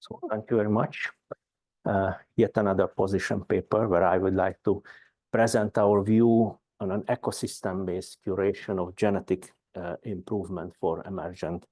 So thank you very much. Yet another position paper where I would like to present our view on an ecosystem-based curation of genetic improvement for emergent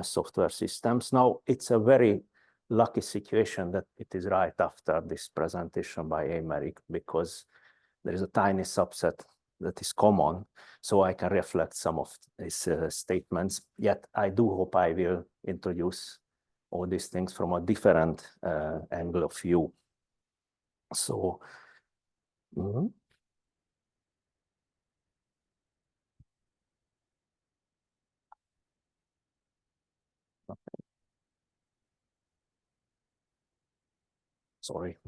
software systems. Now, it's a very lucky situation that it is right after this presentation by Emerick, because there is a tiny subset that is common, so I can reflect some of these statements. Yet I do hope I will introduce all these things from a different angle of view. So, okay. Sorry.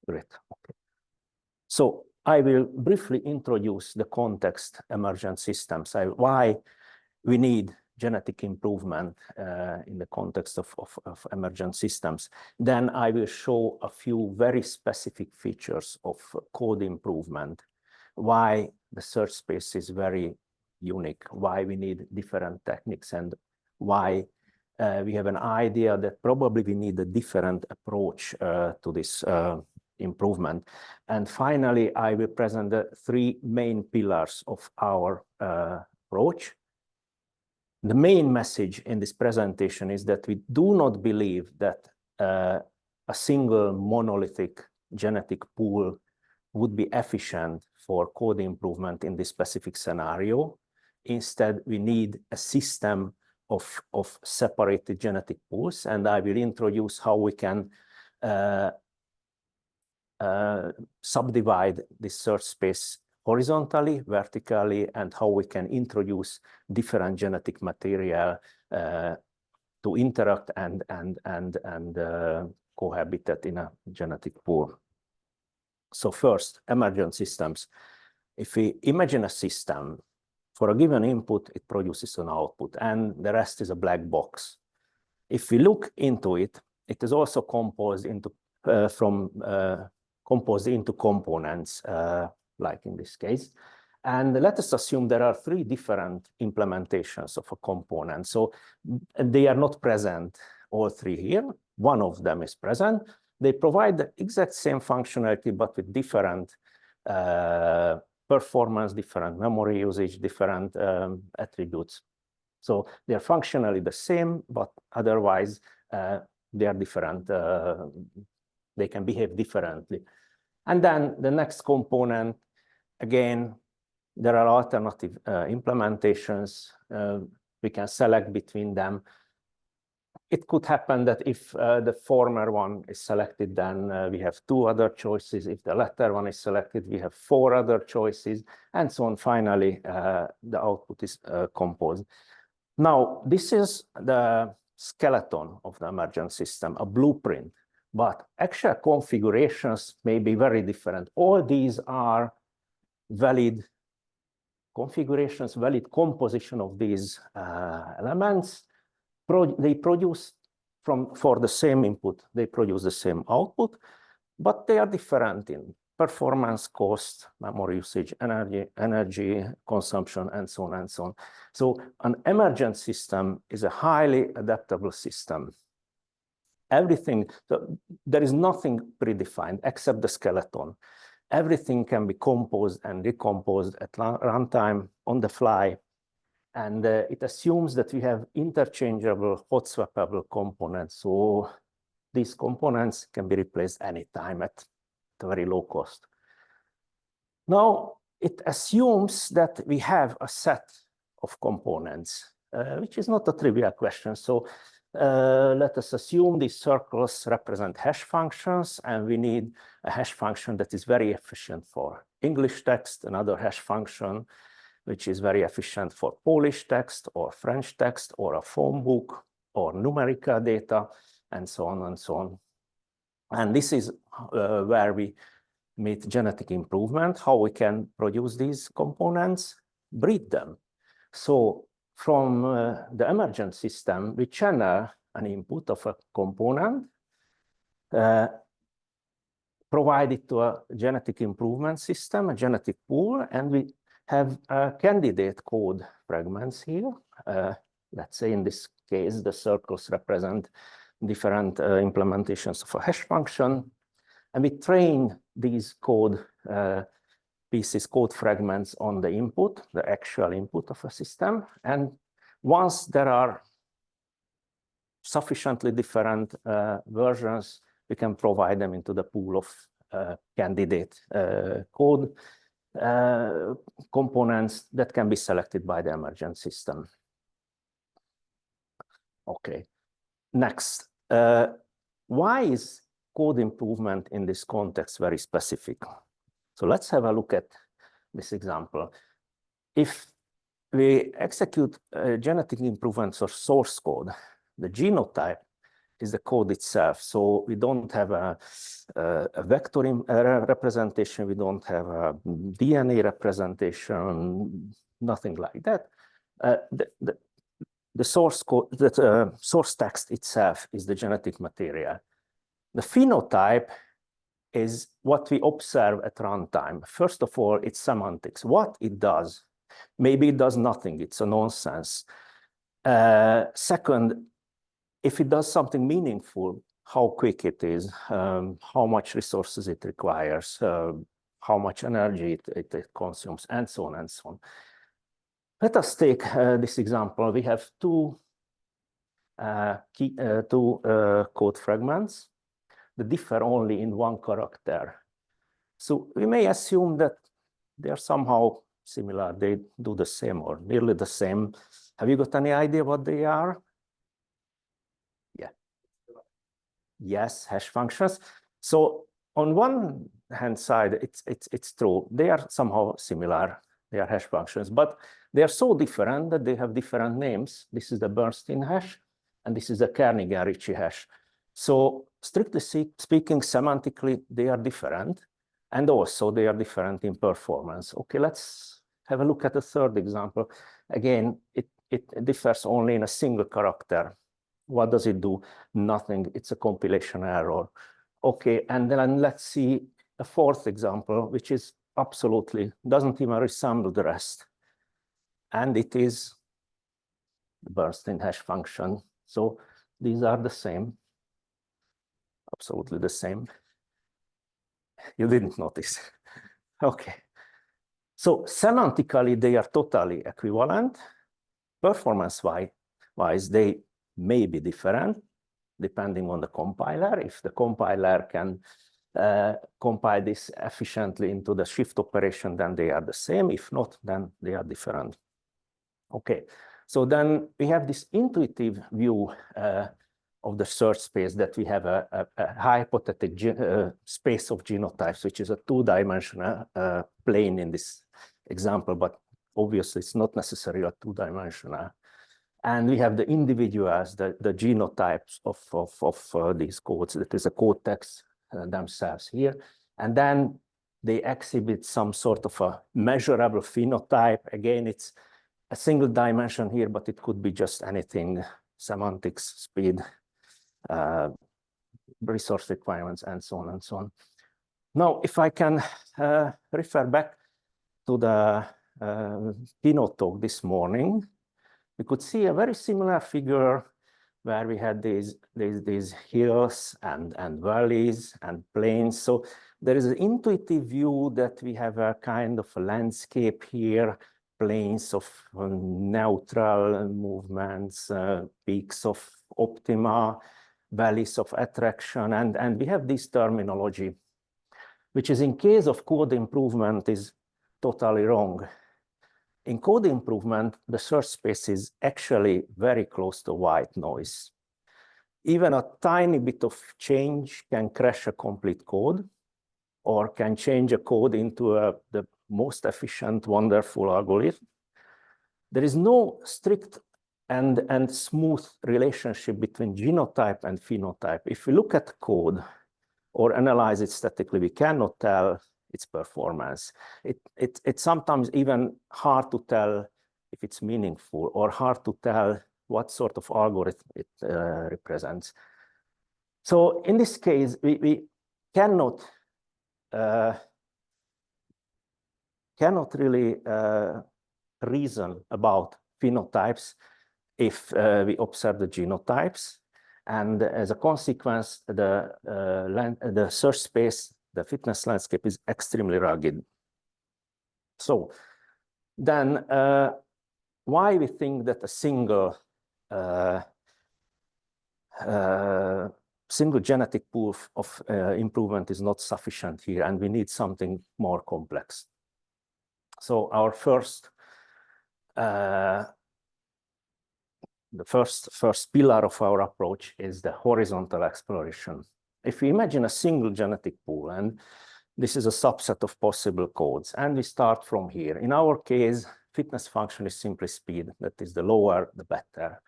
Great. Okay. So I will briefly introduce the context emergent systems, why we need genetic improvement in the context of emergent systems. Then I will show a few very specific features of code improvement, why the search space is very unique, why we need different techniques, and why we have an idea that probably we need a different approach to this improvement. And finally, I will present the three main pillars of our approach. The main message in this presentation is that we do not believe that a single monolithic genetic pool would be efficient for code improvement in this specific scenario. Instead, we need a system of separated genetic pools, and I will introduce how we can subdivide this search space horizontally, vertically, and how we can introduce different genetic material to interact and cohabitate in a genetic pool. So first, emergent systems. If we imagine a system, for a given input, it produces an output, and the rest is a black box. If we look into it, it is also composed into components, like in this case. And let us assume there are three different implementations of a component. So they are not present, all three here. One of them is present. They provide the exact same functionality, but with different performance, different memory usage, different attributes. So they are functionally the same, but otherwise they are different. They can behave differently. And then the next component, again, there are alternative implementations. We can select between them. It could happen that if the former one is selected, then we have two other choices. If the latter one is selected, we have four other choices, and so on. Finally, the output is composed. Now, this is the skeleton of the emergent system, a blueprint, but actual configurations may be very different. All these are valid configurations, valid composition of these elements. They produce for the same input, they produce the same output, but they are different in performance, cost, memory usage, energy consumption, and so on and so on. So an emergent system is a highly adaptable system. Everything, so there is nothing predefined except the skeleton. Everything can be composed and decomposed at runtime on the fly. And it assumes that we have interchangeable, hot swappable components. So these components can be replaced anytime at a very low cost. Now, it assumes that we have a set of components, which is not a trivial question. So let us assume these circles represent hash functions, and we need a hash function that is very efficient for English text, another hash function which is very efficient for Polish text or French text or a phone book or numerical data, and so on and so on. And this is where we meet genetic improvement, how we can produce these components, breed them. So from the emergent system, we channel an input of a component, provide it to a genetic improvement system, a genetic pool, and we have candidate code fragments here. Let's say in this case, the circles represent different implementations of a hash function. And we train these code pieces, code fragments on the input, the actual input of a system. And once there are sufficiently different versions, we can provide them into the pool of candidate code components that can be selected by the Emergent system. Okay, next. Why is code improvement in this context very specific? So let's have a look at this example. If we execute genetic improvements or source code, the genotype is the code itself. So we don't have a vector representation, we don't have a DNA representation, nothing like that. The source code, the source text itself is the genetic material. The phenotype is what we observe at runtime. First of all, it's semantics, what it does. Maybe it does nothing, it's a nonsense. Second, if it does something meaningful, how quick it is, how much resources it requires, how much energy it consumes, and so on and so on. Let us take this example. We have two code fragments that differ only in one character. So we may assume that they are somehow similar. They do the same or nearly the same. Have you got any idea what they are? Yeah. Yes, hash functions. So on one hand side, it's true. They are somehow similar. They are hash functions, but they are so different that they have different names. This is the Bernstein hash, and this is the Kernighan-Ritchie hash. So strictly speaking, semantically, they are different, and also they are different in performance. Okay, let's have a look at the third example. Again, it differs only in a single character. What does it do? Nothing. It's a compilation error. Okay, and then let's see a fourth example, which is absolutely doesn't even resemble the rest. And it is the Bernstein hash function. So these are the same, absolutely the same. You didn't notice. Okay. So semantically, they are totally equivalent. Performance-wise, they may be different depending on the compiler. If the compiler can compile this efficiently into the shift operation, then they are the same. If not, then they are different. Okay, so then we have this intuitive view of the search space that we have a hypothetic space of genotypes, which is a two-dimensional plane in this example, but obviously it's not necessarily a two-dimensional. And we have the individuals, the genotypes of these codes. That is a code text themselves here. And then they exhibit some sort of a measurable phenotype. Again, it's a single dimension here, but it could be just anything, semantics, speed, resource requirements, and so on and so on. Now, if I can refer back to the keynote talk this morning, we could see a very similar figure where we had these hills and valleys and plains. So there is an intuitive view that we have a kind of a landscape here, plains of neutral movements, peaks of optima, valleys of attraction, and we have this terminology, which is in case of code improvement is totally wrong. In code improvement, the search space is actually very close to white noise. Even a tiny bit of change can crash a complete code or can change a code into the most efficient, wonderful algorithm. There is no strict and smooth relationship between genotype and phenotype. If we look at code or analyze it statically, we cannot tell its performance. It's sometimes even hard to tell if it's meaningful or hard to tell what sort of algorithm it represents. So in this case, we cannot cannot really reason about phenotypes if we observe the genotypes. And as a consequence, the search space, the fitness landscape is extremely rugged. So then why we think that a single genetic pool of improvement is not sufficient here, and we need something more complex. So our first the first pillar of our approach is the horizontal exploration. If we imagine a single genetic pool, and this is a subset of possible codes, and we start from here. In our case, fitness function is simply speed. That is, the lower, the better.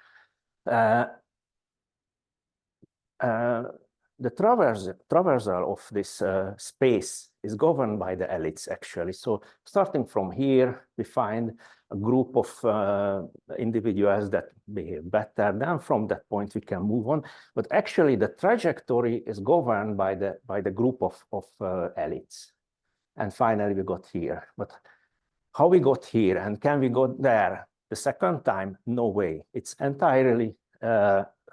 The traversal of this space is governed by the elites, actually. So starting from here, we find a group of individuals that behave better. Then from that point, we can move on. But actually, the trajectory is governed by the group of elites. And finally, we got here. But how we got here, and can we go there the second time? No way. It's entirely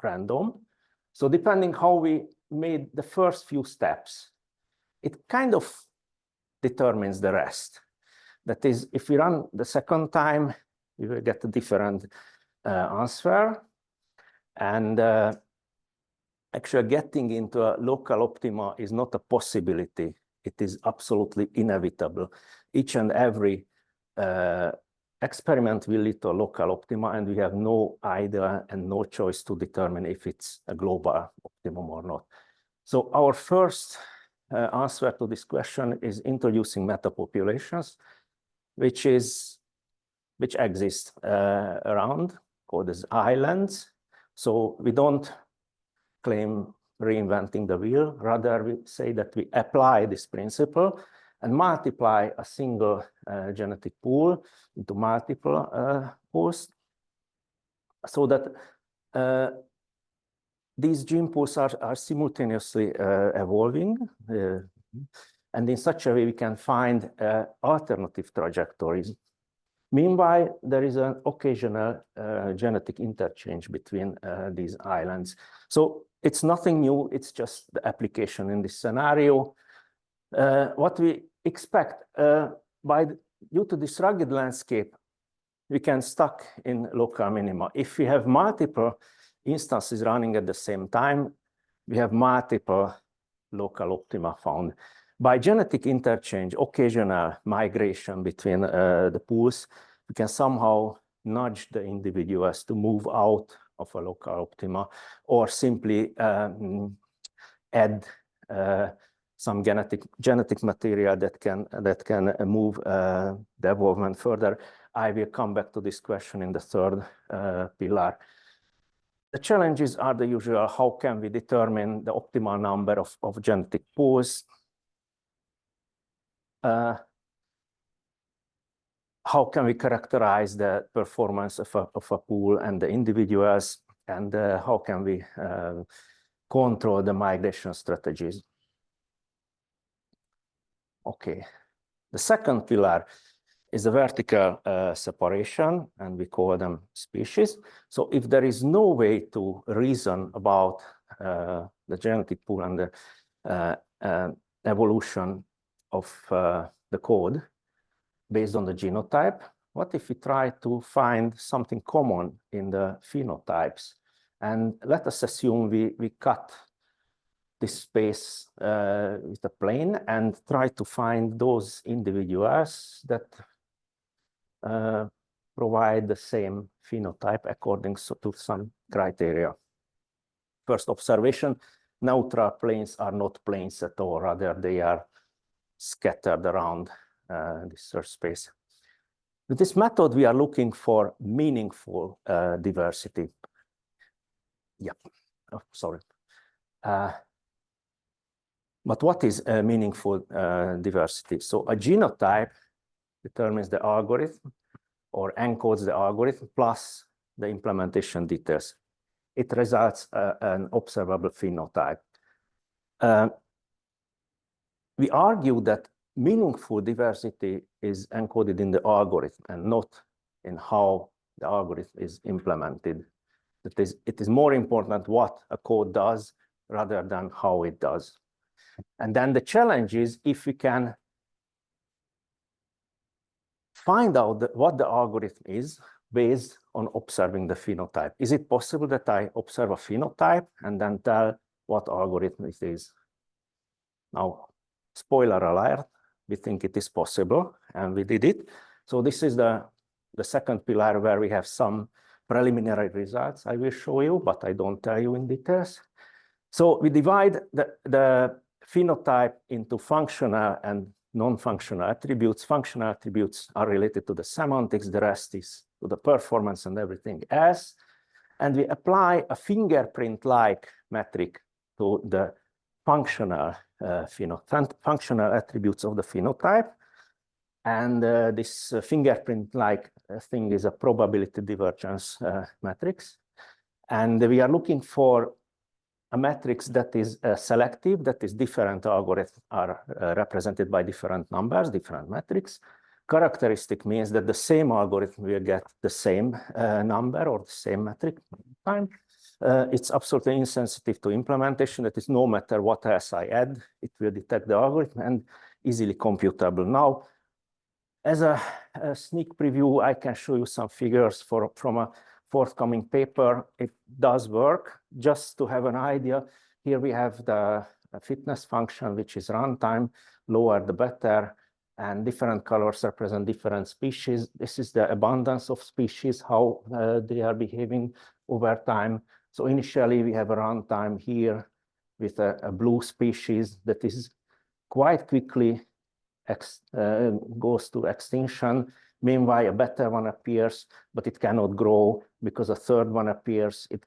random. So depending how we made the first few steps, it kind of determines the rest. That is, if we run the second time, we will get a different answer. And actually getting into a local optima is not a possibility. It is absolutely inevitable. Each and every experiment will lead to a local optima, and we have no idea and no choice to determine if it's a global optimum or not. So our first answer to this question is introducing metapopulations, which exist around, called as islands. So we don't claim reinventing the wheel. Rather, we say that we apply this principle and multiply a single genetic pool into multiple pools, so that these gene pools are simultaneously evolving, and in such a way we can find alternative trajectories. Meanwhile, there is an occasional genetic interchange between these islands. So it's nothing new, it's just the application in this scenario. What we expect due to this rugged landscape, we can stuck in local minima. If we have multiple instances running at the same time, we have multiple local optima found. By genetic interchange, occasional migration between the pools, we can somehow nudge the individuals to move out of a local optima, or simply add some genetic material that can move the evolvement further. I will come back to this question in the third pillar. The challenges are the usual. How can we determine the optimal number of genetic pools? How can we characterize the performance of a pool and the individuals? And how can we control the migration strategies? Okay, the second pillar is the vertical separation, and we call them species. So if there is no way to reason about the genetic pool and the evolution of the code based on the genotype, what if we try to find something common in the phenotypes? And let us assume we cut this space with a plane and try to find those individuals that provide the same phenotype according to some criteria. First observation, neutral planes are not planes at all, rather they are scattered around this search space. With this method, we are looking for meaningful diversity. Yeah, oh, sorry. But what is meaningful diversity? So a genotype determines the algorithm or encodes the algorithm plus the implementation details. It results an observable phenotype. We argue that meaningful diversity is encoded in the algorithm and not in how the algorithm is implemented. That is, it is more important what a code does rather than how it does. And then the challenge is if we can find out what the algorithm is based on observing the phenotype. Is it possible that I observe a phenotype and then tell what algorithm it is? Now, spoiler alert, we think it is possible, and we did it. So this is the second pillar where we have some preliminary results I will show you, but I don't tell you in details. So we divide the phenotype into functional and non-functional attributes. Functional attributes are related to the semantics, the rest is to the performance and everything else. And we apply a fingerprint-like metric to the functional functional attributes of the phenotype. And this fingerprint-like thing is a probability divergence matrix. And we are looking for a matrix that is selective, that is different algorithms are represented by different numbers, different metrics. Characteristic means that the same algorithm will get the same number or the same metric time. It's absolutely insensitive to implementation. That is, no matter what else I add, it will detect the algorithm and easily computable. Now, as a sneak preview, I can show you some figures from a forthcoming paper. It does work. Just to have an idea, here we have the fitness function, which is runtime, lower the better, and different colors represent different species. This is the abundance of species, how they are behaving over time. So initially we have a runtime here with a blue species that is quite quickly goes to extinction. Meanwhile, a better one appears, but it cannot grow because a third one appears, it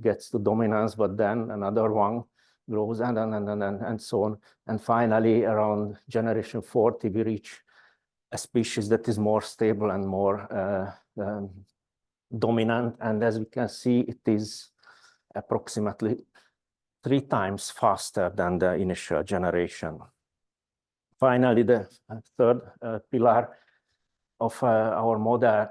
gets to dominance, but then another one grows and so on. And finally, around generation 40, we reach a species that is more stable and more dominant. And as we can see, it is approximately 3 times faster than the initial generation. Finally, the third pillar of our model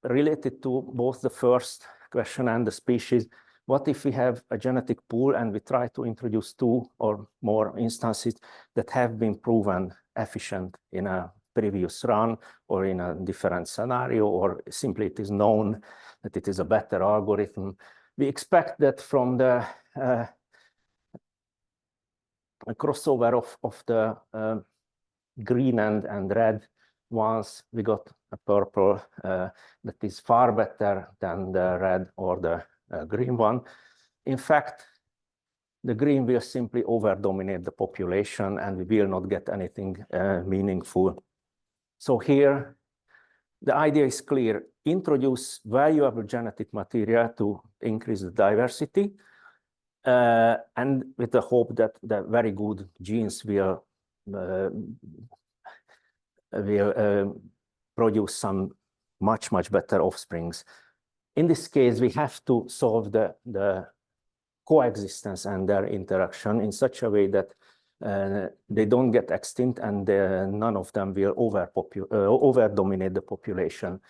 related to both the first question and the species. What if we have a genetic pool and we try to introduce 2 or more instances that have been proven efficient in a previous run or in a different scenario, or simply it is known that it is a better algorithm? We expect that from the crossover of the green and red ones, we got a purple that is far better than the red or the green one. In fact, the green will simply over-dominate the population and we will not get anything meaningful. So here, the idea is clear. Introduce valuable genetic material to increase the diversity, and with the hope that the very good genes will produce some much better offsprings. In this case, we have to solve the coexistence and their interaction in such a way that they don't get extinct and none of them will over-dominate the population.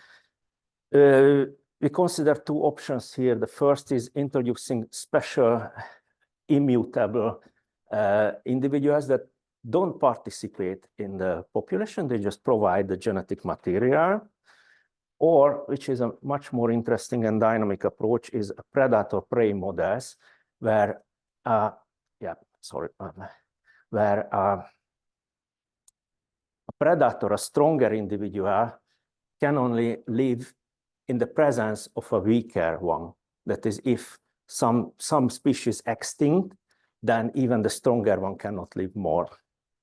We consider 2 options here. The first is introducing special immutable individuals that don't participate in the population. They just provide the genetic material. Or, which is a much more interesting and dynamic approach, is a predator-prey models where, where a predator, a stronger individual, can only live in the presence of a weaker one. That is, if some species extinct, then even the stronger one cannot live more.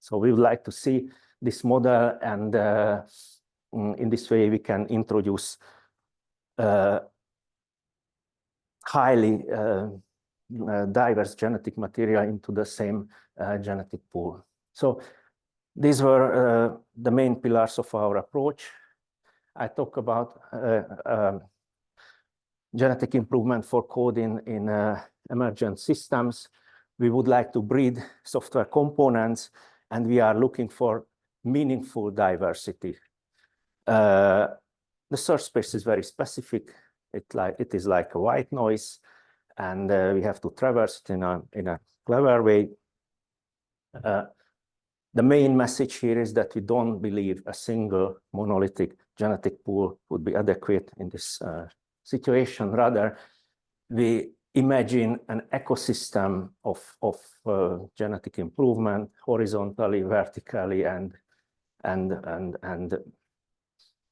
So we would like to see this model, and in this way we can introduce highly diverse genetic material into the same genetic pool. So these were the main pillars of our approach. I talk about genetic improvement for coding in emergent systems. We would like to breed software components and we are looking for meaningful diversity. The search space is very specific. It is like a white noise, and we have to traverse it in a clever way. The main message here is that we don't believe a single monolithic genetic pool would be adequate in this situation. Rather, we imagine an ecosystem of genetic improvement horizontally, vertically, and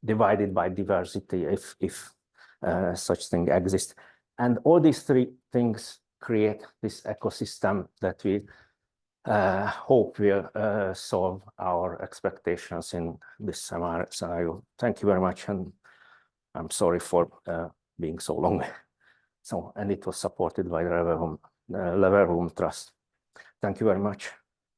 divided by diversity if such thing exists. And all these three things create this ecosystem that we hope will solve our expectations in this scenario. Thank you very much, and I'm sorry for being so long. And it was supported by the Leverhulme Trust. Thank you very much.